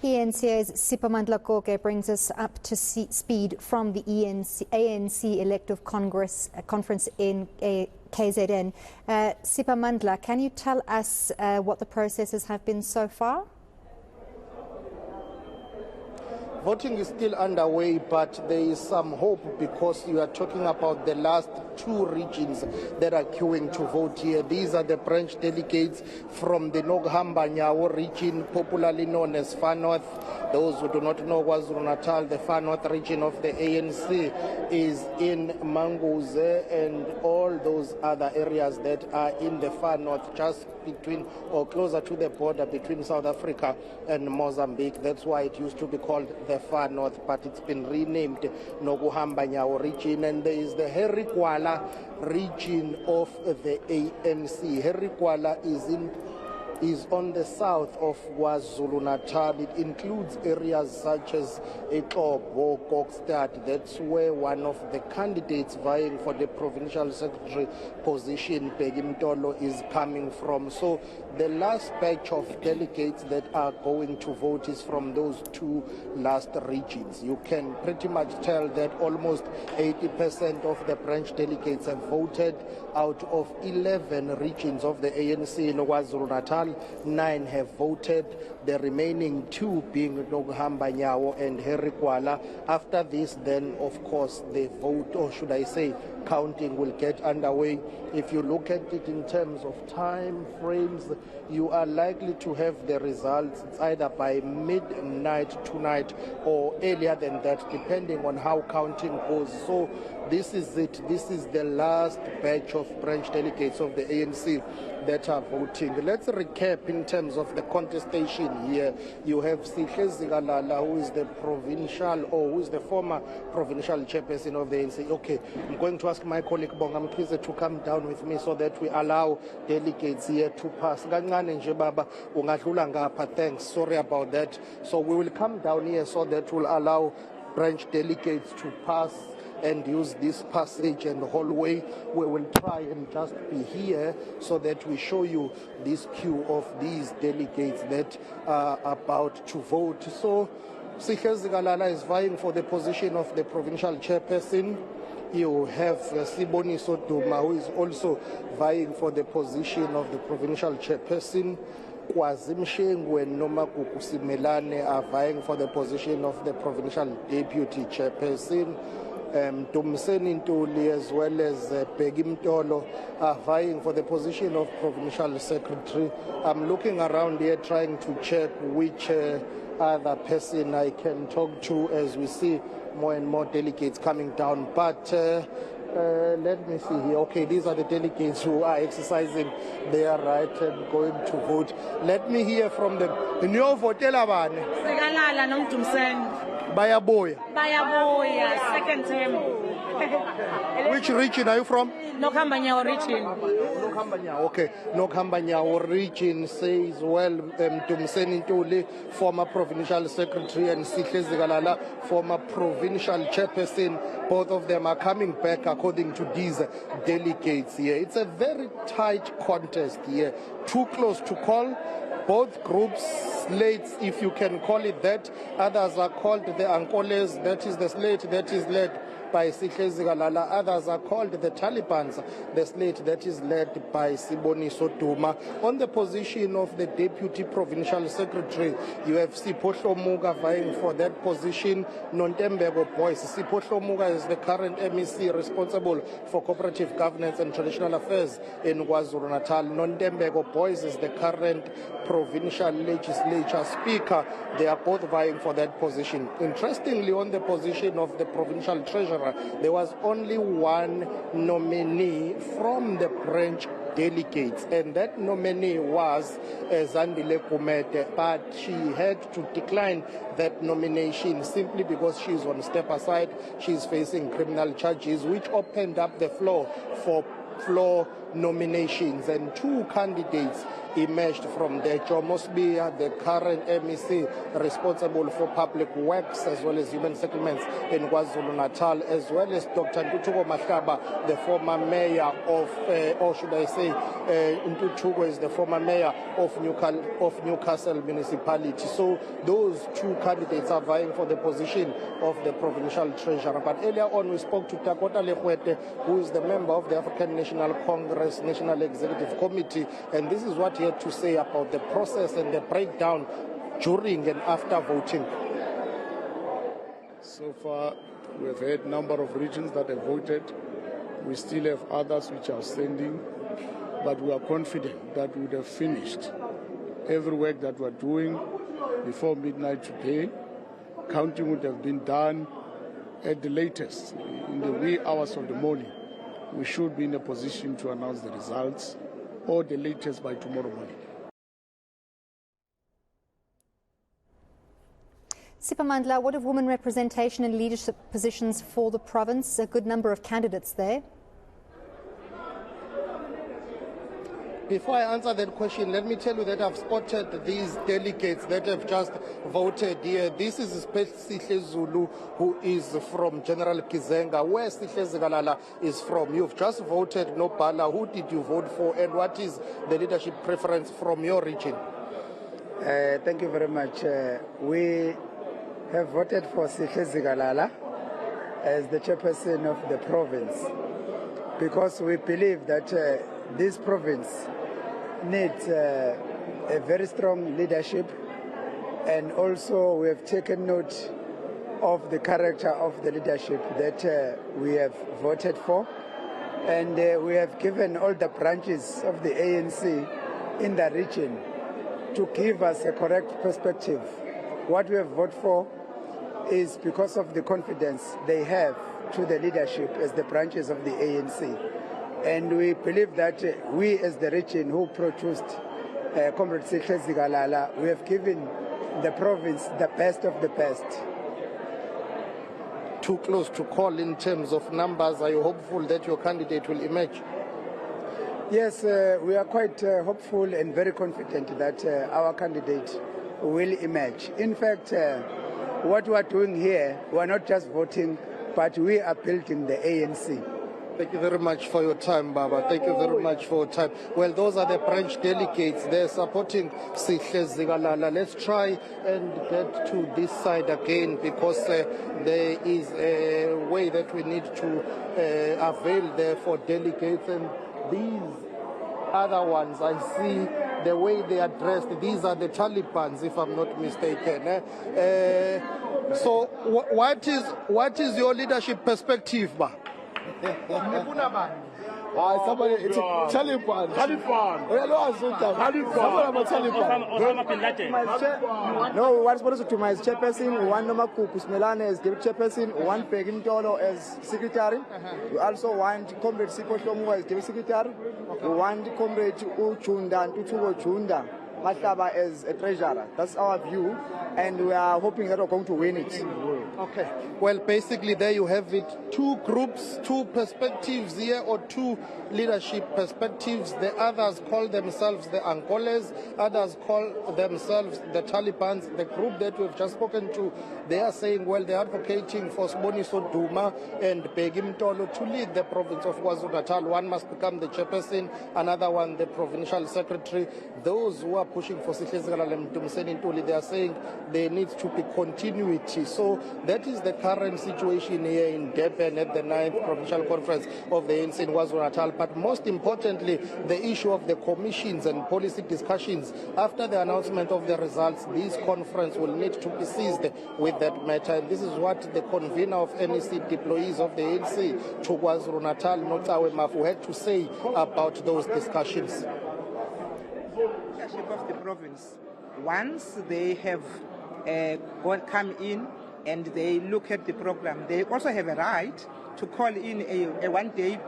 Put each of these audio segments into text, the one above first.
eNCA's Siphamandla Goge brings us up to speed from the ANC Elective Conference in KZN. Siphamandla, can you tell us what the processes have been so far? Voting is still underway, but there is some hope because you are talking about the last two regions that are queuing to vote here. These are the branch delegates from the Nokuhamba-Nyawo region, popularly known as Far North. Those who do not know KwaZulu-Natal, the Far North region of the ANC is in Manguze and all those other areas that are in the Far North, just between or closer to the border between South Africa and Mozambique. That's why it used to be called the Far North, but it's been renamed Nokuhamba-Nyawo region. And there is the Herikwala region of the ANC. Herikwala is on the south of KwaZulu-Natal. It includes areas such as Etobo, Kokstad. That's where one of the candidates vying for the provincial secretary position, Peggy Mtolo, is coming from. So the last batch of delegates that are going to vote is from those two last regions. You can pretty much tell that almost 80% of the branch delegates have voted out of 11 regions of the ANC in KwaZulu-Natal. 9 have voted, the remaining 2 being Nokuhamba-Nyawo and Herikwala. After this, then, of course, the vote, or should I say, counting will get underway. If you look at it in terms of time frames, you are likely to have the results either by midnight tonight or earlier than that, depending on how counting goes. So this is it. This is the last batch of branch delegates of the ANC that are voting. Let's recap in terms of the contestation here. You have Siphamandla, who is the provincial, or who is the former provincial chairperson of the ANC. Okay, I'm going to ask my colleague Bongam Kize to come down with me so that we allow delegates here to pass. Thanks, sorry about that. So we will come down here so that we'll allow branch delegates to pass and use this passage and hallway. We will try and just be here so that we show you this queue of these delegates that are about to vote. So Siphamandla is vying for the position of the provincial chairperson. You have Siboniso Duma, who is also vying for the position of the provincial chairperson. Kwazimshengwe Nomagugu Simelane are vying for the position of the provincial deputy chairperson. Tumseni Ntuli as well as Peggy Mtolo are vying for the position of provincial secretary. I'm looking around here trying to check which other person I can talk to as we see more and more delegates coming down. But let me see here. Okay, these are the delegates who are exercising their right and going to vote. Let me hear from them. Niyovotela bani? Sekalala nomdumseni. Bayaboya. Bayaboya, second term. Which region are you from? Nokuhamba-Nyawo region. Nokuhamba-Nyawo, okay. Nokuhamba-Nyawo region says, well, Tumseni Ntuli, former provincial secretary, and Siphamandla, former provincial chairperson, both of them are coming back according to these delegates here. It's a very tight contest here. Too close to call. Both groups slates, if you can call it that. Others are called the Ankoles, that is the slate that is led by Siphamandla. Others are called the Talibans, the slate that is led by Siboniso Duma. On the position of the deputy provincial secretary, you have Sipho Muga vying for that position. Nontembeko Boys. Sipho Muga is the current MEC responsible for cooperative governance and traditional affairs in KwaZulu-Natal. Nontembeko Boys is the current provincial legislature speaker. They are both vying for that position. Interestingly, on the position of the provincial treasurer, there was only one nominee from the branch delegates, and that nominee was Zandile Kumete, but she had to decline that nomination simply because she's on step aside. She's facing criminal charges, which opened up the floor for nominations, and 2 candidates emerged from there. Jomo Sibia, the current MEC responsible for public works as well as human settlements in KwaZulu-Natal, as well as Dr. Ntuthuko Mahlaba, the former mayor of, or should I say, Ntuthuko is the former mayor of Newcastle municipality. So those 2 candidates are vying for the position of the provincial treasurer. But earlier on we spoke to Takota Lekwete, who is the member of the African National Congress National Executive Committee, and this is what he had to say about the process and the breakdown during and after voting. So far, we have had a number of regions that have voted. We still have others which are standing, but we are confident that we would have finished every work that we're doing before midnight today. Counting would have been done at the latest in the wee hours of the morning. We should be in a position to announce the results, or the latest by tomorrow morning. Siphamandla, what of women representation in leadership positions for the province? A good number of candidates there. Before I answer that question, let me tell you that I've spotted these delegates that have just voted here. This is Sihle Zulu, who is from General Kizenga, where Sihle Zikalala is from. You've just voted Nopala. Who did you vote for, and what is the leadership preference from your region? Thank you very much. We have voted for Sihle Zikalala as the chairperson of the province, because we believe that this province needs a very strong leadership, and also we have taken note of the character of the leadership that we have voted for, and we have given all the branches of the ANC in the region to give us a correct perspective. What we have voted for is because of the confidence they have to the leadership as the branches of the ANC. And we believe that we as the region who produced Comrade Sihle Zikalala, we have given the province the best of the best. Too close to call in terms of numbers. Are you hopeful that your candidate will emerge? Yes, we are quite hopeful and very confident that our candidate will emerge. In fact, what we are doing here, we are not just voting, but we are building the ANC. Thank you very much for your time, Baba. Thank you very much for your time. Well, those are the branch delegates. They're supporting Sihle Zikalala. Let's try and get to this side again, because there is a way that we need to avail there for delegates. And these other ones, I see the way they are dressed. These are the Talibans, if I'm not mistaken. So what is your leadership perspective, Ba? Somebody, it's Taliban. No, we want Sponsor to my chairperson, we want Nomaku Kusmelane as deputy chairperson, we want Pegin Tolo as secretary. We also want Comrade Sipho Shlomo as deputy secretary. We want Comrade Uchunda and Tutugo Chunda Mahlaba as a treasurer. That's our view, and we are hoping that we're going to win it. Okay. Well, basically there you have it. 2 groups, 2 perspectives here, or 2 leadership perspectives. The others call themselves the Angolas, others call themselves the Talibans. The group that we've just spoken to, they are saying, well, they are advocating for Siboniso Duma and Bheki Mtolo to lead the province of KwaZulu-Natal. One must become the chairperson, another one the provincial secretary. Those who are pushing for Sihle Zikalala and Mdumiseni Ntuli, they are saying there needs to be continuity. So that is the current situation here in Durban at the 9th Provincial Conference of the ANC in KwaZulu-Natal. But most importantly, the issue of the commissions and policy discussions. After the announcement of the results, this conference will need to be seized with that matter. And this is what the convener of NEC deployees of the ANC to KwaZulu-Natal, Notawe Mafu, had to say about those discussions. Leadership of the province, once they have come in and they look at the program, they also have a right to call in a one-day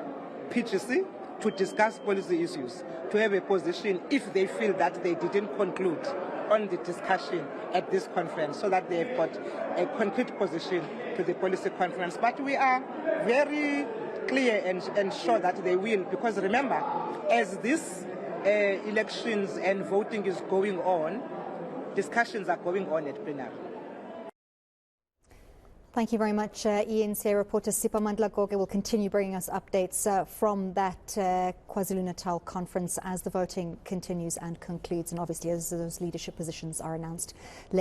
PGC to discuss policy issues, to have a position if they feel that they didn't conclude on the discussion at this conference so that they've got a concrete position to the policy conference. But we are very clear and sure that they will, because remember, as these elections and voting is going on, discussions are going on at plenary. Thank you very much, eNCA reporter Siphamandla Goge will continue bringing us updates from that KwaZulu-Natal conference as the voting continues and concludes, and obviously as those leadership positions are announced later.